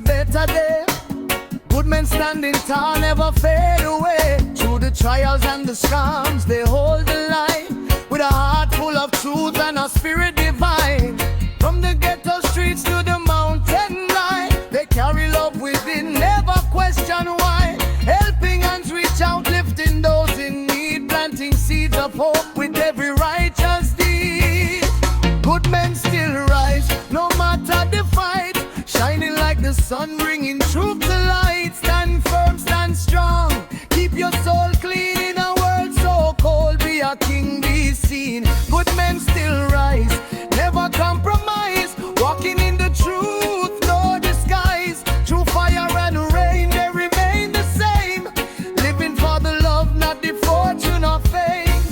better day. Good men standing tall, never fade away. Through the trials and the storms, they hold the line with a heart full of truth and a spirit divine. From the ghetto streets to the mountain line, they carry love within, never question why. Helping hands reach out, lifting those in need, planting seeds of hope with every righteous deed. Good men still rise, no matter the fight, shining like the sun, bringing truth to light. Stand firm, stand strong, keep your soul clean in a world so cold. Be a king, be seen. Good men still rise, never compromise, walking in the truth, no disguise. Through fire and rain, they remain the same, living for the love, not the fortune or fame.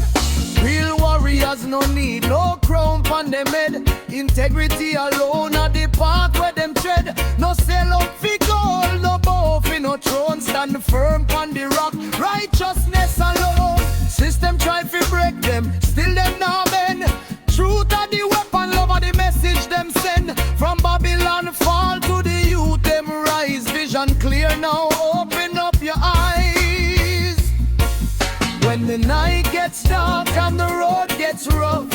Real warriors, no need no crown on them head. Integrity alone are the path where them tread. No sell out for gold, no bow for no throne. Stand firm on the rock, righteousness alone. System try to break them, still them now bend. Truth are the weapon, love are the message them send. From Babylon fall to the youth, them rise. Vision clear now, open up your eyes. When the night gets dark and the road gets rough,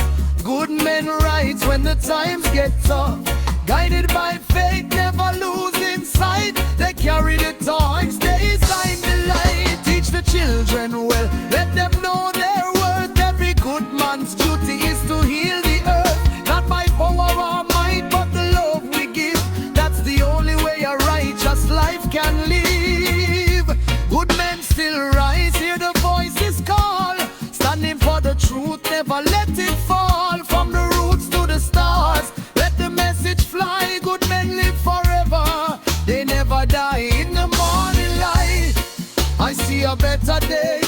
good men rise when the times get tough. Guided by faith, never losing sight. They carry the torch, they shine the light. Teach the children well, let them know their worth. Every good man's duty is to heal the earth. Not by power or might, but the love we give. That's the only way a righteous life can live. Good men still rise, hear the voices call, standing for the truth, never let it fall. From the roots to the stars, let the message fly. Good men live forever, they never die. In the morning light, I see a better day.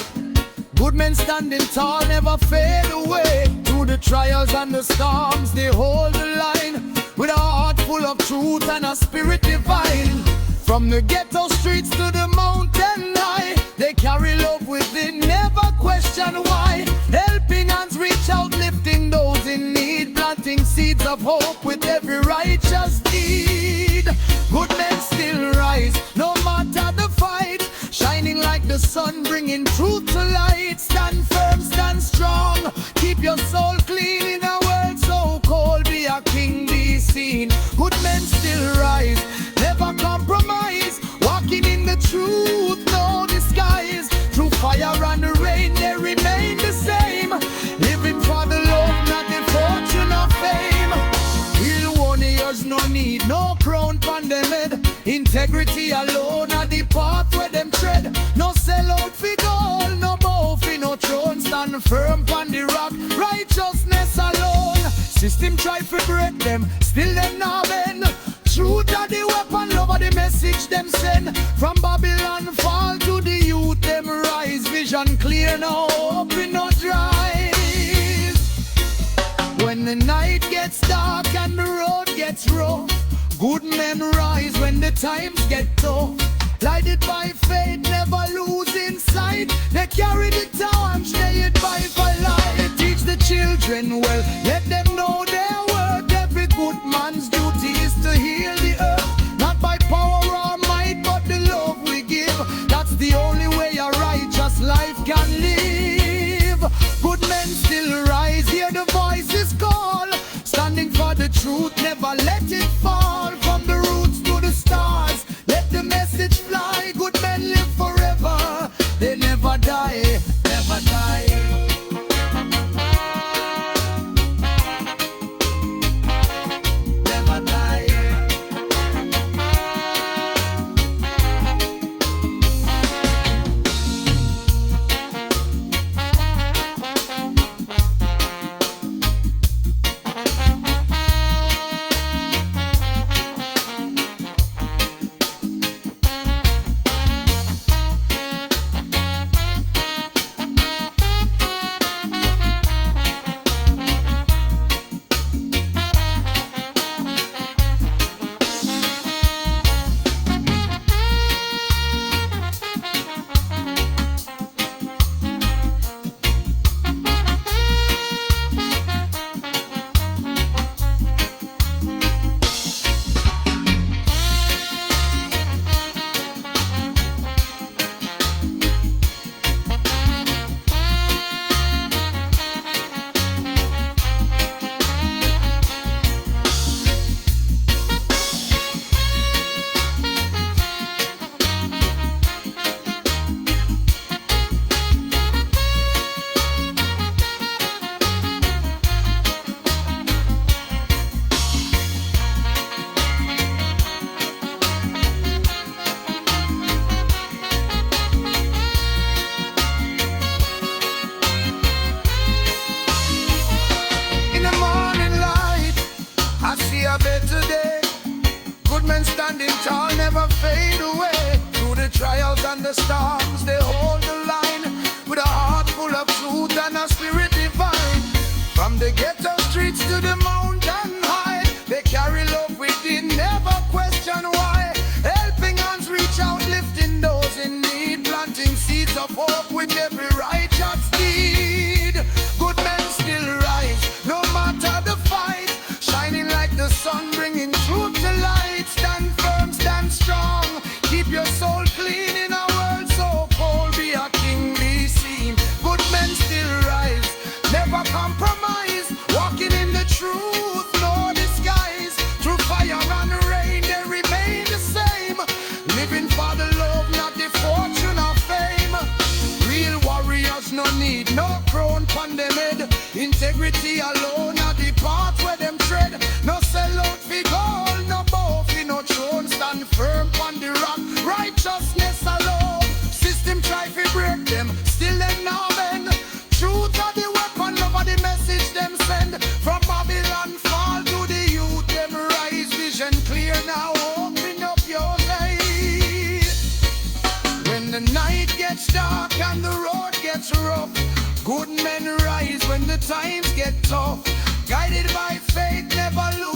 Good men standing tall, never fade away. Through the trials and the storms, they hold the line with a heart full of truth and a spirit divine. From the ghetto streets to the mountain high, they carry love within, never question why. Helping hands reach out, lifting those in need, planting seeds of hope with every righteous deed. Good men still rise, no matter the fight, shining like the sun, bringing truth to light. Stand firm, stand strong, keep your soul clean in a world so cold. Be a king, be seen. Good men still rise, never compromise, walking in the truth, no disguise. Through fire and the rain, they remain the same, living for the love, not the fortune or fame. Real warriors, no need no crown on them head. Integrity alone are the path where them tread. No sell out for gold, no bow for no throne. Stand firm on the rock, righteousness alone. System try to break them, still them now bend. Truth are the weapon, love are the message them send. From Babylon fall to the youth, them rise. Vision clear now, open no eyes. When the night gets dark and the road gets rough, good men rise when the times get tough. Lighted by faith, never losing sight. They carry the torch, they it by light. Teach the children well, let them know their worth. Every good man's duty is to heal the earth. Not by power or might, but the love we give. That's the only way a righteous life can live. Good men still rise, hear the voices call, standing for the truth, never let it fall. From the roots to the stars, let the message fly. Good men live forever, they never die, never die. Never die. tall, never fade away. Through the trials and the storms, they hold the line with a heart full of truth and a spirit divine. From the ghetto streets to the mountain high, they carry love within, never question why. Helping hands reach out, lifting those in need, planting seeds of hope with every righteous deed. Good men still rise, no matter the fight, shining like the sun, bringing truth to light. Stand firm, stand strong, keep your soul clean in a world so cold. Be a king, be seen. Good men still rise, never compromise, walking in the truth, no disguise. Through fire and rain, they remain the same, living for the love, not the fortune or fame. Real warriors no need no crown pon them head. Integrity alone are the path where them tread. No sell out fi gold, no bow fi no throne. Stand firm pon the rock, righteousness alone. System try fi break them, still them now bend. Truth are the weapon, love are the message them send. From Babylon fall to the youth, them rise. Vision clear now, open up your eyes. When the night gets dark and the road gets rough, good men rise when the times get tough. Guided by faith, never lose